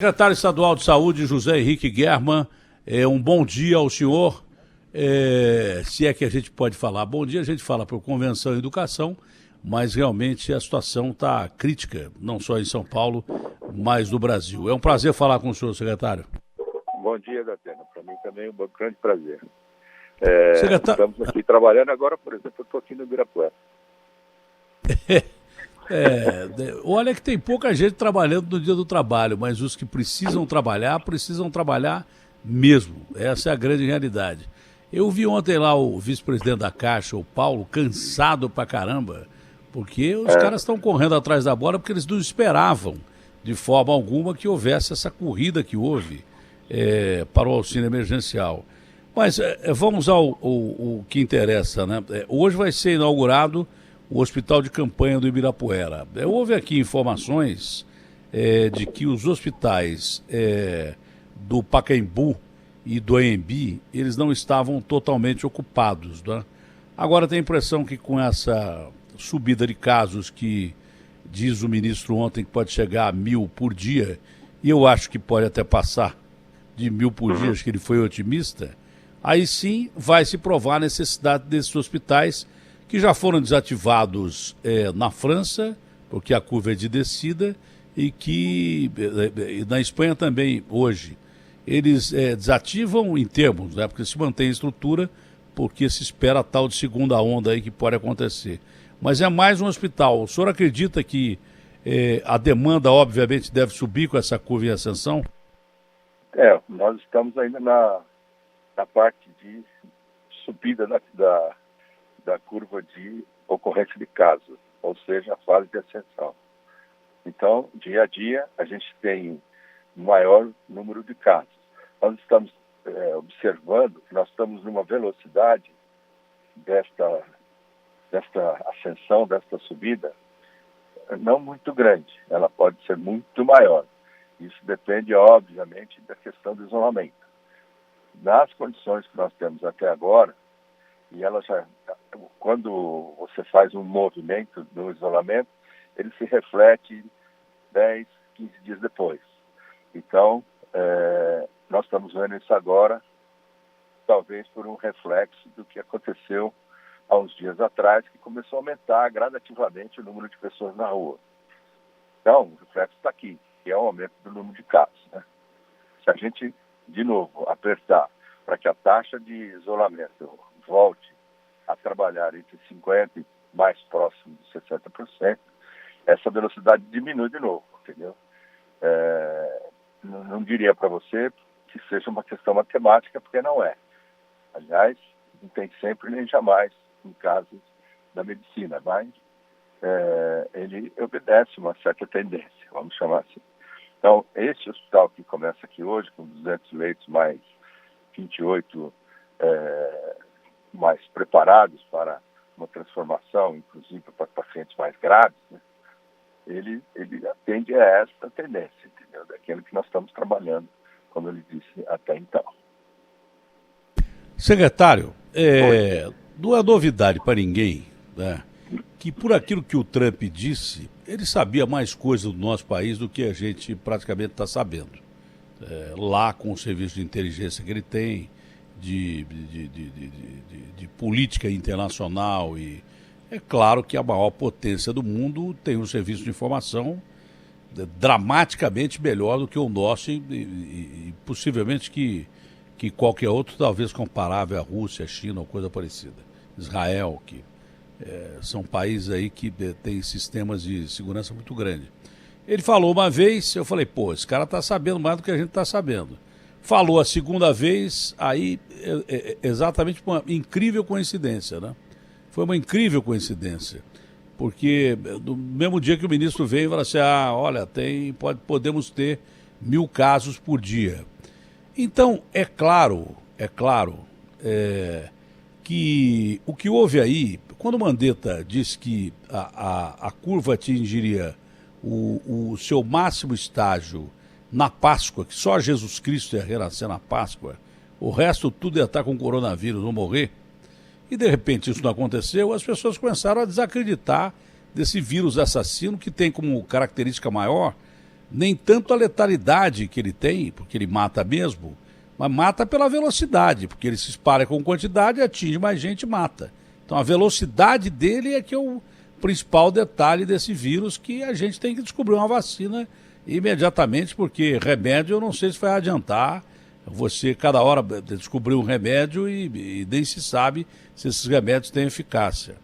Secretário Estadual de Saúde, José Henrique Guerman, um bom dia ao senhor. Se é que a gente pode falar bom dia, a gente fala por convenção e educação, mas realmente a situação está crítica, não só em São Paulo, mas no Brasil. É um prazer falar com o senhor, secretário. Bom dia, Datena. Para mim também é um grande prazer. Estamos aqui trabalhando agora, por exemplo, eu estou aqui no Ibirapuera. Olha que tem pouca gente trabalhando no dia do trabalho, mas os que precisam trabalhar mesmo. Essa é a grande realidade. Eu vi ontem lá o vice-presidente da Caixa, o Paulo, cansado pra caramba, porque os caras estão correndo atrás da bola porque eles não esperavam de forma alguma que houvesse essa corrida que houve para o auxílio emergencial. Mas vamos ao que interessa, né? Hoje vai ser inaugurado o Hospital de Campanha do Ibirapuera. Houve aqui informações de que os hospitais do Pacaembu e do Anhembi, eles não estavam totalmente ocupados, né? Agora tem a impressão que com essa subida de casos que diz o ministro ontem que pode chegar a 1.000 por dia, e eu acho que pode até passar de 1.000 por dia, acho que ele foi otimista, aí sim vai se provar a necessidade desses hospitais que já foram desativados na França, porque a curva é de descida, e que na Espanha também, hoje, eles desativam em termos, né, porque se mantém a estrutura, porque se espera a tal de segunda onda aí que pode acontecer. Mas é mais um hospital. O senhor acredita que a demanda, obviamente, deve subir com essa curva em ascensão? Nós estamos ainda na parte de subida da curva de ocorrência de casos, ou seja, a fase de ascensão. Então, dia a dia, a gente tem maior número de casos. Nós estamos observando que nós estamos numa velocidade desta ascensão, desta subida, não muito grande. Ela pode ser muito maior. Isso depende, obviamente, da questão do isolamento. Nas condições que nós temos até agora, e ela já, quando você faz um movimento no isolamento, ele se reflete 10, 15 dias depois. Então, nós estamos vendo isso agora, talvez por um reflexo do que aconteceu há uns dias atrás, que começou a aumentar gradativamente o número de pessoas na rua. Então, o reflexo está aqui, que é o aumento do número de casos, né? Se a gente, de novo, apertar para que a taxa de isolamento volte a trabalhar entre 50% e mais próximo de 60%, essa velocidade diminui de novo, entendeu? Não diria para você que seja uma questão matemática, porque não é. Aliás, não tem sempre nem jamais em casos da medicina, mas ele obedece uma certa tendência, vamos chamar assim. Então, esse hospital que começa aqui hoje, com 200 leitos mais 28 mais preparados para uma transformação, inclusive para pacientes mais graves, né? Ele atende a esta tendência, entendeu? Daquilo que nós estamos trabalhando, como eu lhe disse até então. Secretário, não é novidade para ninguém, né, que por aquilo que o Trump disse, ele sabia mais coisas do nosso país do que a gente praticamente está sabendo. Lá com o serviço de inteligência que ele tem, de política internacional, e é claro que a maior potência do mundo tem um serviço de informação dramaticamente melhor do que o nosso e possivelmente que qualquer outro, talvez comparável à Rússia, à China ou coisa parecida. Israel, que são países aí que têm sistemas de segurança muito grandes. Ele falou uma vez, eu falei, esse cara está sabendo mais do que a gente está sabendo. Falou a segunda vez, aí exatamente uma incrível coincidência, né? Foi uma incrível coincidência, porque no mesmo dia que o ministro veio e falou assim, olha, podemos ter 1.000 casos por dia. Então, é claro que o que houve aí, quando o Mandetta disse que a curva atingiria o seu máximo estágio na Páscoa, que só Jesus Cristo ia renascer na Páscoa, o resto tudo ia estar com coronavírus ou morrer, e de repente isso não aconteceu, as pessoas começaram a desacreditar desse vírus assassino que tem como característica maior nem tanto a letalidade que ele tem, porque ele mata mesmo, mas mata pela velocidade, porque ele se espalha com quantidade, atinge mais gente e mata. Então a velocidade dele é que é o principal detalhe desse vírus, que a gente tem que descobrir uma vacina imediatamente, porque remédio eu não sei se vai adiantar. Você, cada hora, descobrir um remédio e nem se sabe se esses remédios têm eficácia.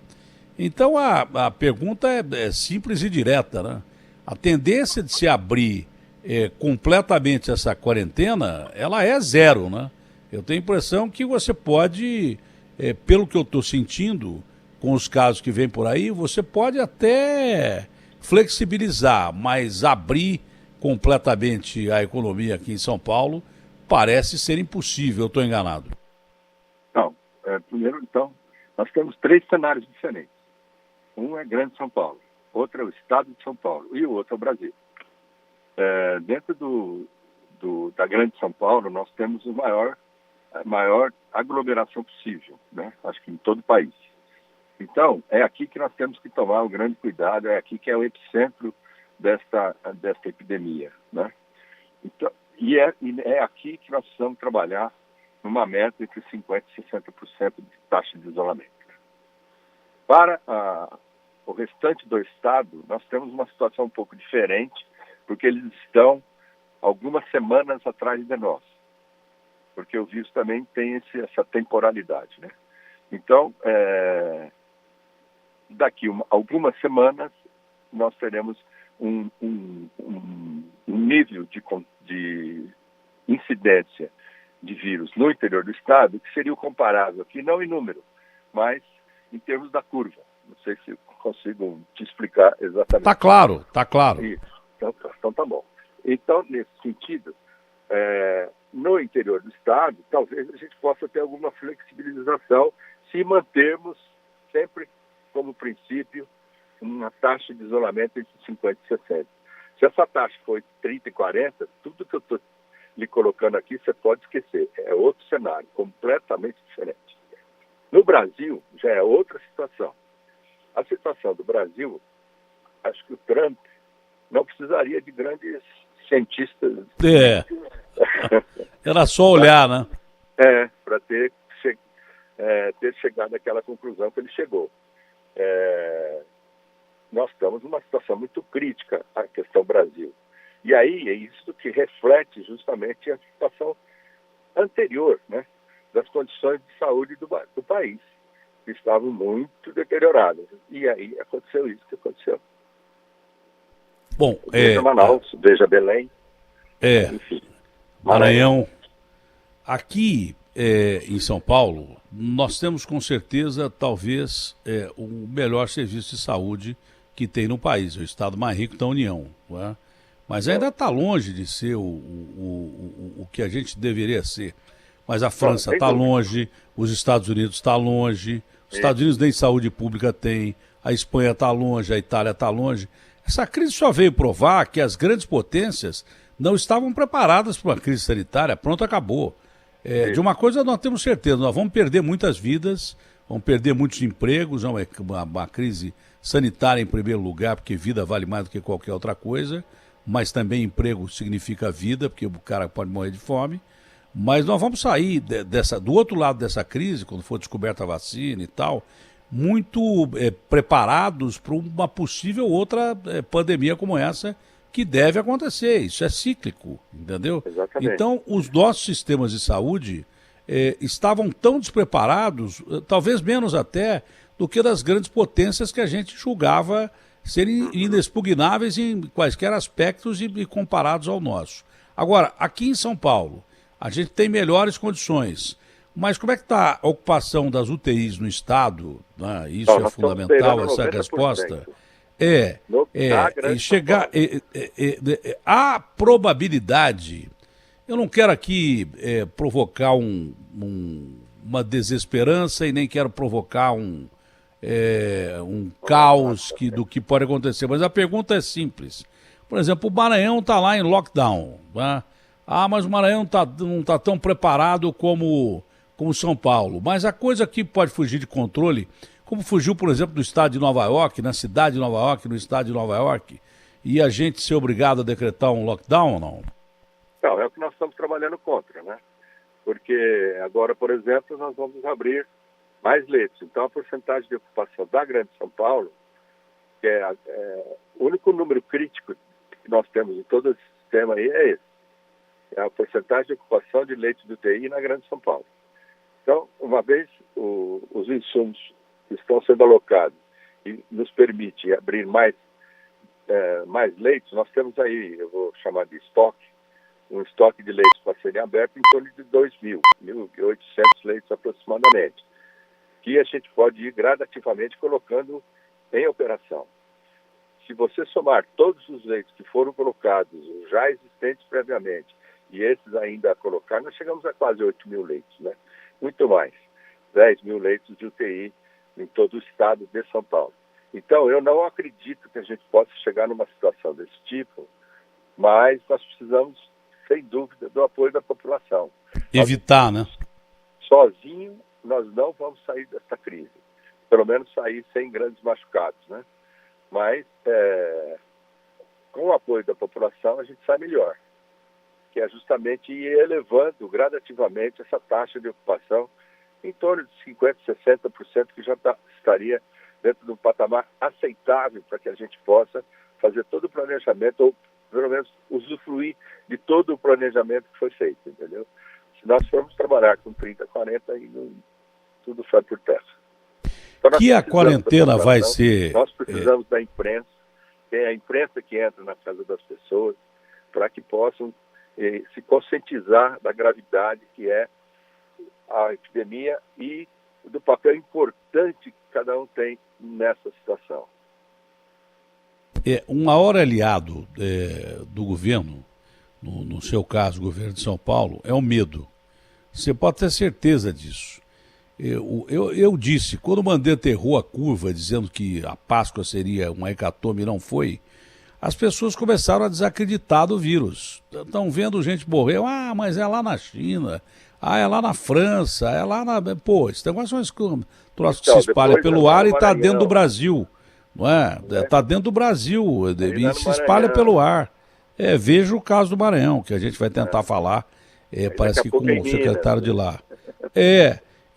Então a pergunta é simples e direta, né? A tendência de se abrir completamente essa quarentena, ela é zero, né? Eu tenho a impressão que você pode, pelo que eu estou sentindo, com os casos que vêm por aí, você pode até flexibilizar, mas abrir completamente a economia aqui em São Paulo parece ser impossível. Eu estou enganado. Não, primeiro, então, nós temos 3 cenários diferentes. Um é Grande São Paulo, outro é o Estado de São Paulo e o outro é o Brasil. Dentro da Grande São Paulo, nós temos a maior aglomeração possível, né? Acho que em todo o país. Então, é aqui que nós temos que tomar um grande cuidado, é aqui que é o epicentro desta epidemia, né? Então, e é aqui que nós precisamos trabalhar numa meta entre 50% e 60% de taxa de isolamento. Para o restante do estado, nós temos uma situação um pouco diferente, porque eles estão algumas semanas atrás de nós, porque o vírus também tem essa temporalidade, né? Então, daqui algumas semanas, nós teremos um nível de incidência de vírus no interior do estado que seria o comparável aqui, não em número, mas em termos da curva. Não sei se consigo te explicar exatamente. Tá claro, tá claro. Isso. Então tá bom. Então, nesse sentido, no interior do estado, talvez a gente possa ter alguma flexibilização se mantermos sempre como princípio uma taxa de isolamento entre 50 e 60. Se essa taxa for 30 e 40, tudo que eu estou lhe colocando aqui, você pode esquecer. É outro cenário, completamente diferente. No Brasil, já é outra situação. A situação do Brasil, acho que o Trump não precisaria de grandes cientistas. Era só olhar, né? Para ter chegado àquela conclusão que ele chegou. Nós estamos numa situação muito crítica, a questão Brasil. E aí é isso que reflete justamente a situação anterior, né, das condições de saúde do país, que estavam muito deterioradas. E aí aconteceu isso que aconteceu. Bom, veja Manaus, veja Belém, enfim. Maranhão. Aqui em São Paulo, nós temos com certeza, talvez, o melhor serviço de saúde que tem no país, o estado mais rico da União, não é? Mas ainda está longe de ser o que a gente deveria ser. Mas a França está longe, os Estados Unidos está longe, os Estados Unidos nem saúde pública tem, a Espanha está longe, a Itália está longe. Essa crise só veio provar que as grandes potências não estavam preparadas para uma crise sanitária. Pronto, acabou. De uma coisa nós temos certeza, nós vamos perder muitas vidas, vamos perder muitos empregos, uma crise sanitária em primeiro lugar, porque vida vale mais do que qualquer outra coisa, mas também emprego significa vida, porque o cara pode morrer de fome. Mas nós vamos sair do outro lado dessa crise, quando for descoberta a vacina e tal, muito preparados para uma possível outra pandemia como essa, que deve acontecer. Isso é cíclico, entendeu? Exatamente. Então, os nossos sistemas de saúde estavam tão despreparados, talvez menos até, do que das grandes potências que a gente julgava serem inexpugnáveis em quaisquer aspectos e comparados ao nosso. Agora, aqui em São Paulo, a gente tem melhores condições, mas como é que está a ocupação das UTIs no Estado? Né? Isso é fundamental, essa resposta. A probabilidade, eu não quero aqui provocar uma desesperança e nem quero provocar um caos do que pode acontecer, mas a pergunta é simples. Por exemplo, o Maranhão está lá em lockdown, né? Mas o Maranhão não está tão preparado como São Paulo. Mas a coisa que pode fugir de controle, como fugiu, por exemplo, do estado de Nova York, na cidade de Nova York, no estado de Nova York, e a gente ser obrigado a decretar um lockdown ou não? Não, é o que nós estamos trabalhando contra, né? Porque agora, por exemplo, nós vamos abrir mais leitos. Então, a porcentagem de ocupação da Grande São Paulo, que o único número crítico que nós temos em todo esse sistema aí é esse. É a porcentagem de ocupação de leitos de UTI na Grande São Paulo. Então, uma vez os insumos que estão sendo alocados e nos permite abrir mais leitos, nós temos aí, eu vou chamar de estoque, um estoque de leitos para serem abertos em torno de 1.800 leitos aproximadamente, que a gente pode ir gradativamente colocando em operação. Se você somar todos os leitos que foram colocados, já existentes previamente, e esses ainda a colocar, nós chegamos a quase 8.000 leitos, né? Muito mais. 10.000 leitos de UTI em todo o estado de São Paulo. Então, eu não acredito que a gente possa chegar numa situação desse tipo, mas nós precisamos, sem dúvida, do apoio da população. Evitar, né? Sozinho, nós não vamos sair desta crise. Pelo menos sair sem grandes machucados, né? Mas, com o apoio da população, a gente sai melhor. Que é justamente ir elevando gradativamente essa taxa de ocupação em torno de 50%, 60%, que já estaria dentro de um patamar aceitável para que a gente possa fazer todo o planejamento, ou pelo menos usufruir de todo o planejamento que foi feito, entendeu? Se nós formos trabalhar com 30, 40, aí tudo sai por terra. Então, que a quarentena vai ser... Nós precisamos da imprensa, tem a imprensa que entra na casa das pessoas, para que possam se conscientizar da gravidade que é a epidemia e do papel importante que cada um tem nessa situação. Um maior aliado do governo, no seu caso, o governo de São Paulo, é o medo. Você pode ter certeza disso. Eu disse, quando o Mandetta errou a curva, dizendo que a Páscoa seria uma hecatombe e não foi, as pessoas começaram a desacreditar do vírus. Estão vendo gente morrer, mas é lá na China, é lá na França, é lá na... Pô, esse negócio é um troço que se espalha pelo ar e está dentro do Brasil, não é? Está dentro do Brasil e se espalha pelo ar. Veja o caso do Maranhão, que a gente vai tentar falar, parece que com o secretário de lá.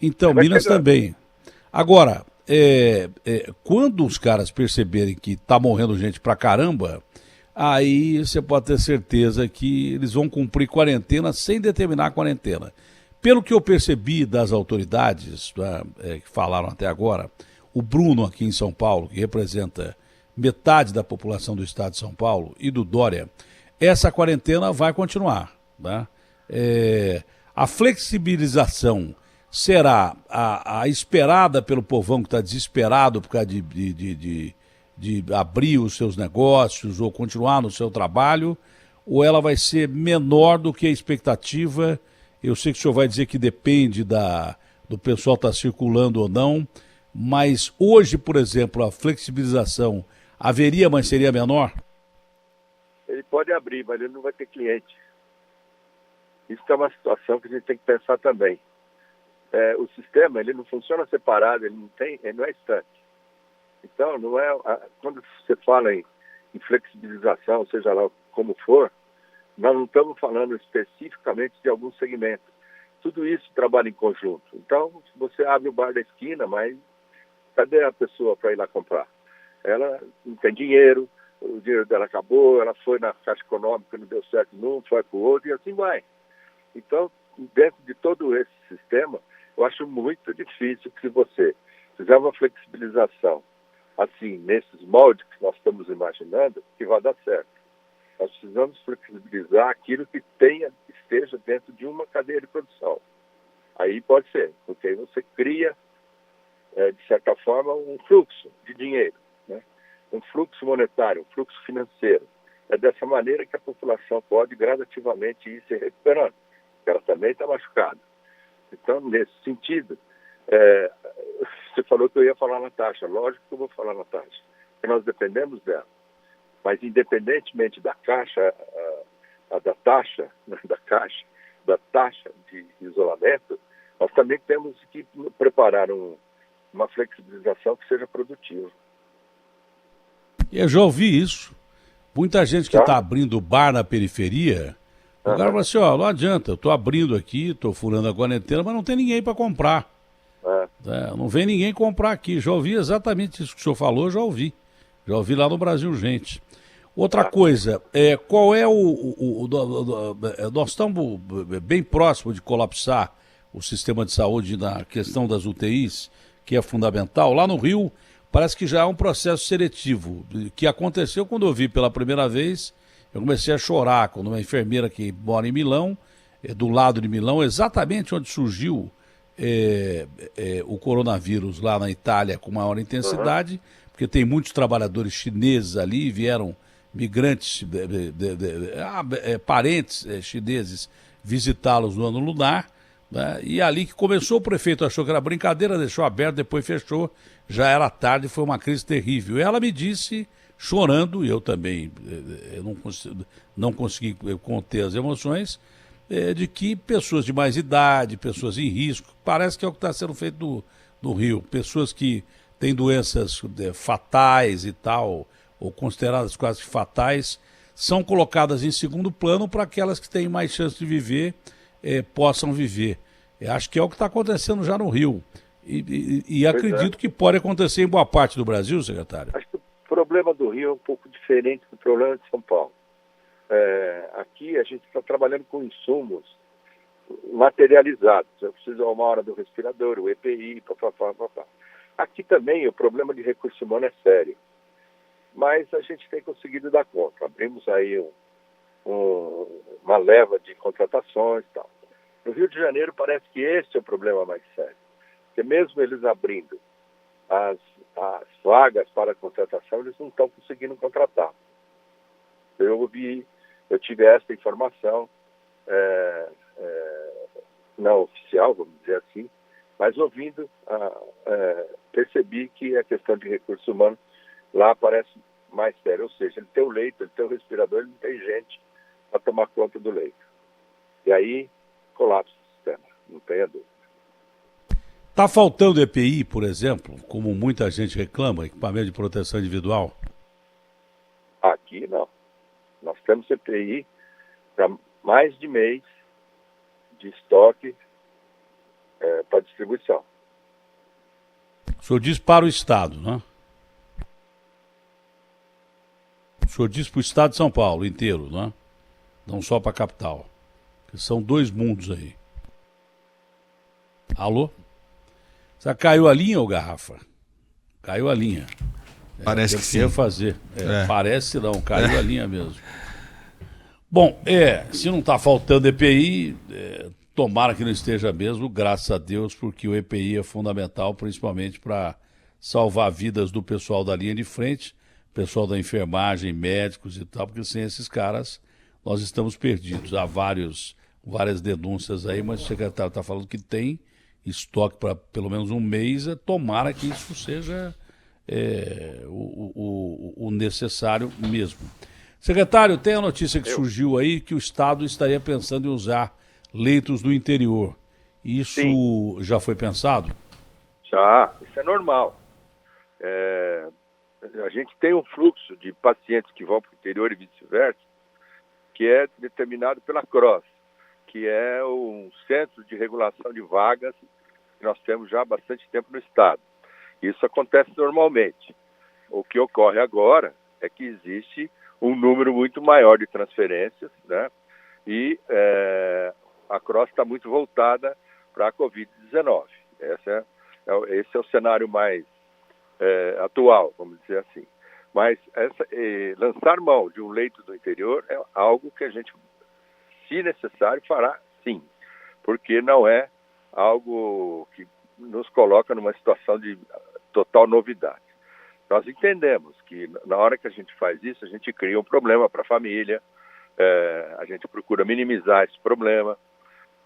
Então, Minas também. Agora... quando os caras perceberem que tá morrendo gente pra caramba, aí você pode ter certeza que eles vão cumprir quarentena sem determinar a quarentena. Pelo que eu percebi das autoridades que falaram até agora, o Bruno aqui em São Paulo, que representa metade da população do estado de São Paulo, e do Dória, essa quarentena vai continuar, né? A flexibilização será a esperada pelo povão que está desesperado por causa de abrir os seus negócios ou continuar no seu trabalho, ou ela vai ser menor do que a expectativa? Eu sei que o senhor vai dizer que depende do pessoal estar circulando ou não, mas hoje, por exemplo, a flexibilização haveria, mas seria menor? Ele pode abrir, mas ele não vai ter cliente. Isso é uma situação que a gente tem que pensar também. O sistema, ele não funciona separado, ele não é estanque. Então, não é, quando você fala em flexibilização, seja lá como for, nós não estamos falando especificamente de algum segmento. Tudo isso trabalha em conjunto. Então, você abre o bar da esquina, mas cadê a pessoa para ir lá comprar? Ela não tem dinheiro, o dinheiro dela acabou, ela foi na Caixa Econômica, não deu certo num, foi para o outro, e assim vai. Então, dentro de todo esse sistema, eu acho muito difícil que, se você fizer uma flexibilização assim, nesses moldes que nós estamos imaginando, que vai dar certo. Nós precisamos flexibilizar aquilo que esteja dentro de uma cadeia de produção. Aí pode ser, porque aí você cria, de certa forma, um fluxo de dinheiro, né? Um fluxo monetário, um fluxo financeiro. É dessa maneira que a população pode gradativamente ir se recuperando, porque ela também está machucada. Então, nesse sentido, você falou que eu ia falar na taxa. Lógico que eu vou falar na taxa, porque nós dependemos dela. Mas, independentemente da taxa de isolamento, nós também temos que preparar uma flexibilização que seja produtiva. Eu já ouvi isso. Muita gente que está abrindo bar na periferia, o cara fala assim, ó, não adianta, eu estou abrindo aqui, estou furando a quarentena, mas não tem ninguém para comprar. Não vem ninguém comprar aqui. Já ouvi exatamente isso que o senhor falou, já ouvi. Já ouvi lá no Brasil, gente. Outra coisa, qual é nós estamos bem próximo de colapsar o sistema de saúde na questão das UTIs, que é fundamental. Lá no Rio, parece que já há um processo seletivo, que aconteceu quando eu vi pela primeira vez. Eu comecei a chorar quando uma enfermeira que mora em Milão, do lado de Milão, exatamente onde surgiu o coronavírus, lá na Itália, com maior intensidade, porque tem muitos trabalhadores chineses ali, vieram migrantes, parentes chineses visitá-los no ano lunar, né? E ali que começou, o prefeito achou que era brincadeira, deixou aberto, depois fechou, já era tarde, foi uma crise terrível. E ela me disse, chorando, e eu também não consegui conter as emoções, de que pessoas de mais idade, pessoas em risco, parece que é o que está sendo feito no Rio, pessoas que têm doenças fatais e tal, ou consideradas quase fatais, são colocadas em segundo plano para aquelas que têm mais chance de viver, possam viver. Eu acho que é o que está acontecendo já no Rio. E acredito que pode acontecer em boa parte do Brasil, secretário. Acho que o problema do Rio é um pouco diferente do problema de São Paulo. Aqui a gente está trabalhando com insumos materializados. Eu preciso de uma hora do respirador, o EPI, papapá. Aqui também o problema de recurso humano é sério. Mas a gente tem conseguido dar conta. Abrimos aí uma leva de contratações e tal. No Rio de Janeiro parece que esse é o problema mais sério. Porque mesmo eles abrindo as vagas para a contratação, eles não estão conseguindo contratar. Eu tive essa informação, não oficial, vamos dizer assim, mas ouvindo, percebi que a questão de recursos humanos lá parece mais séria. Ou seja, ele tem o leito, ele tem o respirador, ele não tem gente para tomar conta do leito. E aí, colapsa o sistema, não tenha dúvida. Está faltando EPI, por exemplo, como muita gente reclama, equipamento de proteção individual? Aqui não. Nós temos EPI para mais de mês de estoque para distribuição. O senhor diz para o Estado, né? O senhor diz para o Estado de São Paulo inteiro, né? Não só para a capital. Que são dois mundos aí. Alô? Você caiu a linha, ô Garrafa? Caiu a linha. Parece que sim. Fazer. Parece não, caiu a linha mesmo. Bom, se não está faltando EPI, tomara que não esteja mesmo, graças a Deus, porque o EPI é fundamental, principalmente para salvar vidas do pessoal da linha de frente, pessoal da enfermagem, médicos e tal, porque sem esses caras nós estamos perdidos. Há várias denúncias aí, mas o secretário está falando que tem estoque para pelo menos um mês, tomara que isso seja o necessário mesmo. Secretário, tem a notícia que surgiu aí que o Estado estaria pensando em usar leitos do interior. Isso Sim. Já foi pensado? Já, isso é normal. A gente tem um fluxo de pacientes que vão para o interior e vice-versa, que é determinado pela CROSS, que é um centro de regulação de vagas que nós temos já há bastante tempo no Estado. Isso acontece normalmente. O que ocorre agora é que existe um número muito maior de transferências, né? E a CROSS está muito voltada para a Covid-19. Esse é o cenário mais atual, vamos dizer assim. Mas lançar mão de um leito do interior é algo que a gente, se necessário, fará sim, porque não é algo que nos coloca numa situação de total novidade. Nós entendemos que na hora que a gente faz isso, a gente cria um problema para a família, a gente procura minimizar esse problema,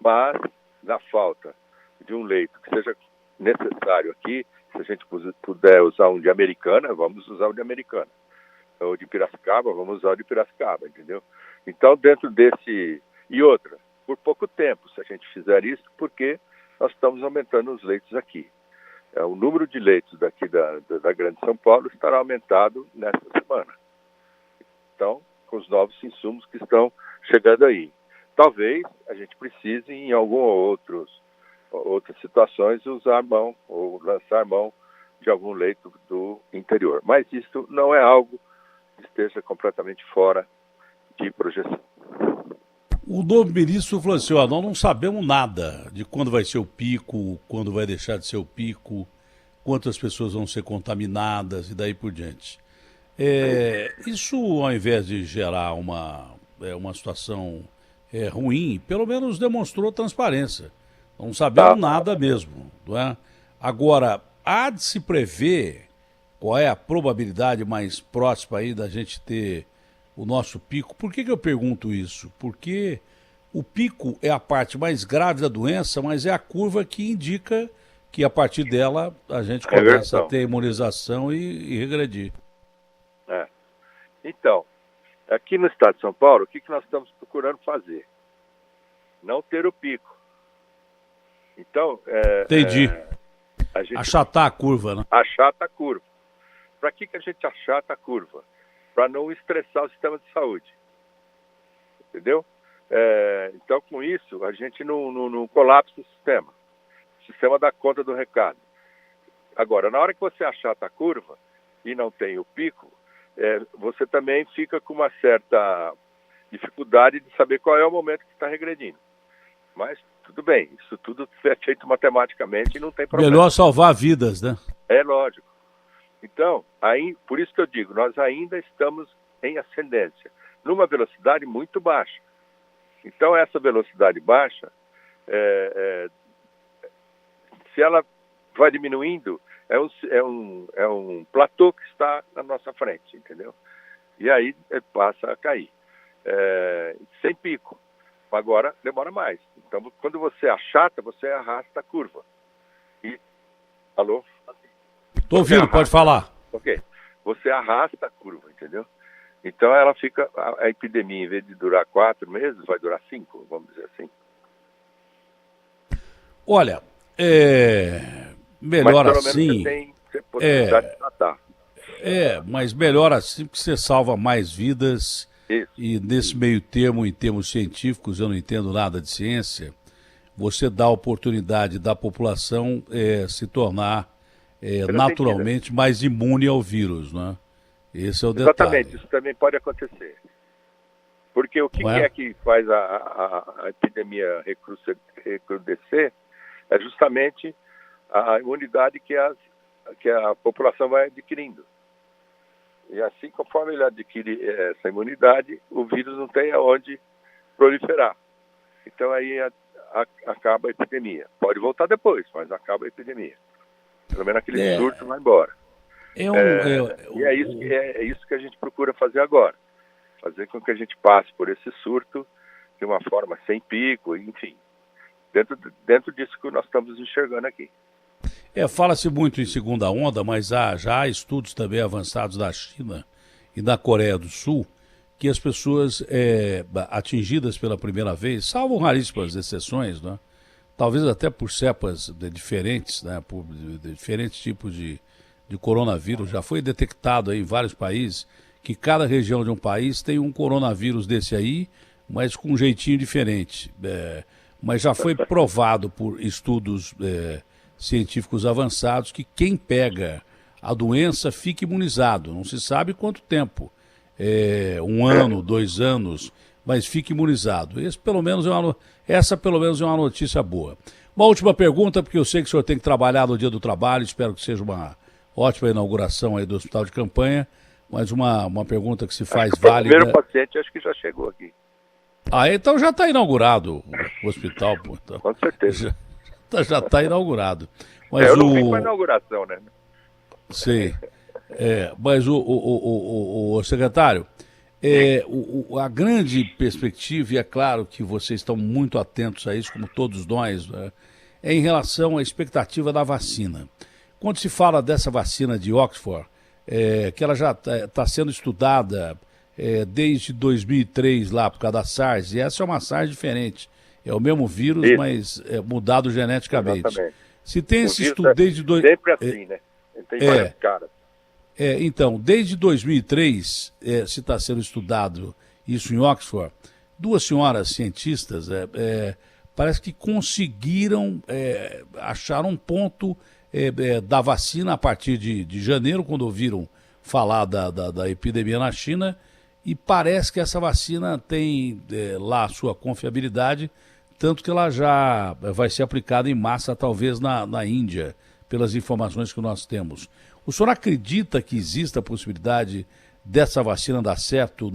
mas na falta de um leito que seja necessário aqui, se a gente puder usar um de Americana, vamos usar o de Americana. Ou de Piracicaba, vamos usar o de Piracicaba, entendeu? Então, dentro desse... E outra, por pouco tempo, se a gente fizer isso, porque nós estamos aumentando os leitos aqui. O número de leitos daqui da Grande São Paulo estará aumentado nesta semana. Então, com os novos insumos que estão chegando aí. Talvez a gente precise, em outras situações, usar mão ou lançar mão de algum leito do interior. Mas isso não é algo que esteja completamente fora de projeção. O novo ministro falou assim, ó, nós não sabemos nada de quando vai ser o pico, quando vai deixar de ser o pico, quantas pessoas vão ser contaminadas e daí por diante. Isso, ao invés de gerar uma situação ruim, pelo menos demonstrou transparência. Não sabemos nada mesmo. Não é? Agora, há de se prever qual é a probabilidade mais próxima aí da gente ter o nosso pico. Por que eu pergunto isso? Porque o pico é a parte mais grave da doença, mas é a curva que indica que a partir dela a gente começa a ter imunização e regredir. Então, aqui no estado de São Paulo, o que nós estamos procurando fazer? Não ter o pico. Então, entendi. Achatar a curva, né? Achata a curva. Para que a gente achata a curva? Para não estressar o sistema de saúde. Entendeu? Então, com isso, a gente não colapsa o sistema. O sistema dá conta do recado. Agora, na hora que você achata a curva e não tem o pico, você também fica com uma certa dificuldade de saber qual é o momento que está regredindo. Mas tudo bem, isso tudo é feito matematicamente e não tem problema. Melhor salvar vidas, né? É lógico. Então, por isso que eu digo, nós ainda estamos em ascendência, numa velocidade muito baixa. Então, essa velocidade baixa, se ela vai diminuindo, é um platô que está na nossa frente, entendeu? E aí passa a cair, sem pico. Agora demora mais. Então, quando você achata, você arrasta a curva. Alô? Estou ouvindo, pode falar. Ok. Você arrasta a curva, entendeu? Então ela fica, a epidemia, em vez de durar 4 meses, vai durar 5, vamos dizer assim. Olha, melhor mas, pelo assim. Menos você tem possibilidade de tratar. Mas melhor assim, porque você salva mais vidas. Isso. E nesse meio termo, em termos científicos, eu não entendo nada de ciência, você dá a oportunidade da população se tornar naturalmente mais imune ao vírus, né? Esse é o detalhe. Exatamente, isso também pode acontecer. Porque o que é que faz a epidemia recrudescer é justamente a imunidade que a população vai adquirindo. E assim, conforme ele adquire essa imunidade, o vírus não tem aonde proliferar. Então aí acaba a epidemia. Pode voltar depois, mas acaba a epidemia. Pelo menos aquele surto vai embora. E é isso que a gente procura fazer agora. Fazer com que a gente passe por esse surto de uma forma sem pico, enfim. Dentro disso que nós estamos enxergando aqui. Fala-se muito em segunda onda, mas já há estudos também avançados da China e da Coreia do Sul que as pessoas atingidas pela primeira vez, salvo raríssimas exceções, né? Talvez até por cepas diferentes, né? Por diferentes tipos de coronavírus, já foi detectado aí em vários países que cada região de um país tem um coronavírus desse aí, mas com um jeitinho diferente. Mas já foi provado por estudos científicos avançados que quem pega a doença fica imunizado. Não se sabe quanto tempo, 1 ano, 2 anos, mas fica imunizado. Essa pelo menos é uma notícia boa. Uma última pergunta, porque eu sei que o senhor tem que trabalhar no Dia do Trabalho, espero que seja uma ótima inauguração aí do Hospital de Campanha, mas uma pergunta que se faz válida. O primeiro paciente acho que já chegou aqui. Então já está inaugurado o hospital, pô. Então, com certeza. Já está inaugurado. Mas eu não vim com a inauguração, né? Sei. Mas o secretário, a grande perspectiva, e é claro que vocês estão muito atentos a isso, como todos nós, né, é em relação à expectativa da vacina. Quando se fala dessa vacina de Oxford, que ela já está sendo estudada desde 2003 lá por causa da SARS, e essa é uma SARS diferente. É o mesmo vírus, isso, mas mudado geneticamente. Exatamente. Se tem esse estudo desde... Sempre assim, né? Tem várias caras. Então, desde 2003, se está sendo estudado isso em Oxford, duas senhoras cientistas parece que conseguiram achar um ponto da vacina a partir de janeiro, quando ouviram falar da epidemia na China, e parece que essa vacina tem lá a sua confiabilidade, tanto que ela já vai ser aplicada em massa, talvez na Índia, pelas informações que nós temos. O senhor acredita que exista a possibilidade dessa vacina dar certo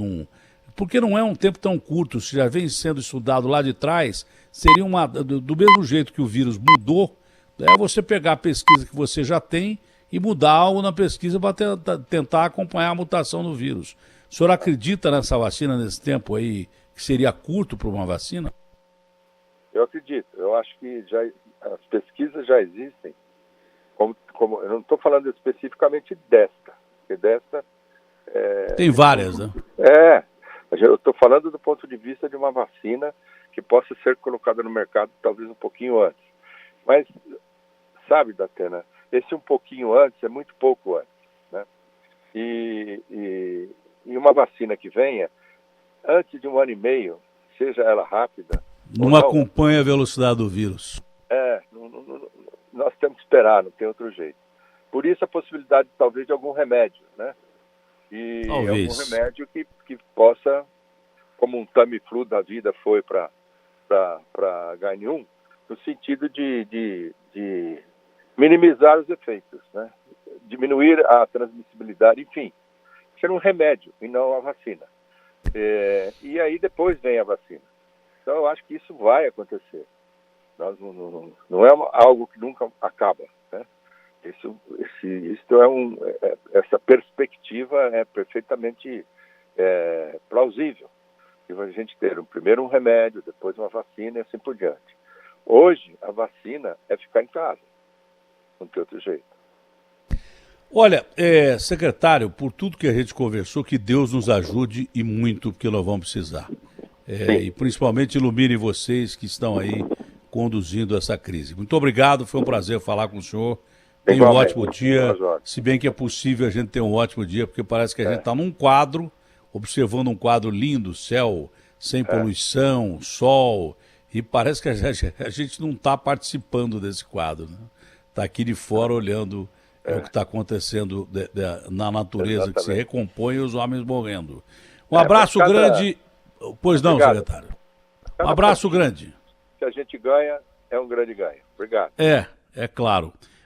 porque não é um tempo tão curto, se já vem sendo estudado lá de trás, seria do mesmo jeito que o vírus mudou, você pegar a pesquisa que você já tem e mudar algo na pesquisa para tentar acompanhar a mutação do vírus. O senhor acredita nessa vacina nesse tempo aí, que seria curto para uma vacina? Eu acredito. Eu acho que as pesquisas já existem. Eu não estou falando especificamente desta, porque desta... Tem várias, né? Eu estou falando do ponto de vista de uma vacina que possa ser colocada no mercado talvez um pouquinho antes. Mas, sabe, Datena, esse um pouquinho antes é muito pouco antes, né? E uma vacina que venha, antes de 1 ano e meio, seja ela rápida... Não acompanha a velocidade do vírus. Nós temos que esperar, não tem outro jeito. Por isso a possibilidade, talvez, de algum remédio, né? E talvez. Algum remédio que possa, como um Tamiflu da vida foi para H1N1, no sentido de minimizar os efeitos, né? Diminuir a transmissibilidade, enfim, ser um remédio e não a vacina. E aí depois vem a vacina. Então eu acho que isso vai acontecer. Não é algo que nunca acaba, né? Essa perspectiva é perfeitamente plausível. E a gente ter primeiro um remédio, depois uma vacina e assim por diante. Hoje, a vacina é ficar em casa. Não tem outro jeito. Olha, secretário, por tudo que a gente conversou, que Deus nos ajude e muito, porque nós vamos precisar. E principalmente ilumine vocês que estão aí conduzindo essa crise. Muito obrigado, foi um prazer falar com o senhor. Tenha um ótimo dia, se bem que é possível a gente ter um ótimo dia, porque parece que a gente está num quadro, observando um quadro lindo, céu sem poluição, sol, e parece que a gente não está participando desse quadro, né? Está aqui de fora olhando o que está acontecendo na natureza. Exatamente. Que se recompõe e os homens morrendo. Um abraço grande. Pois não, obrigado. Secretário. Um abraço grande. Se a gente ganha, é um grande ganho. Obrigado. É claro.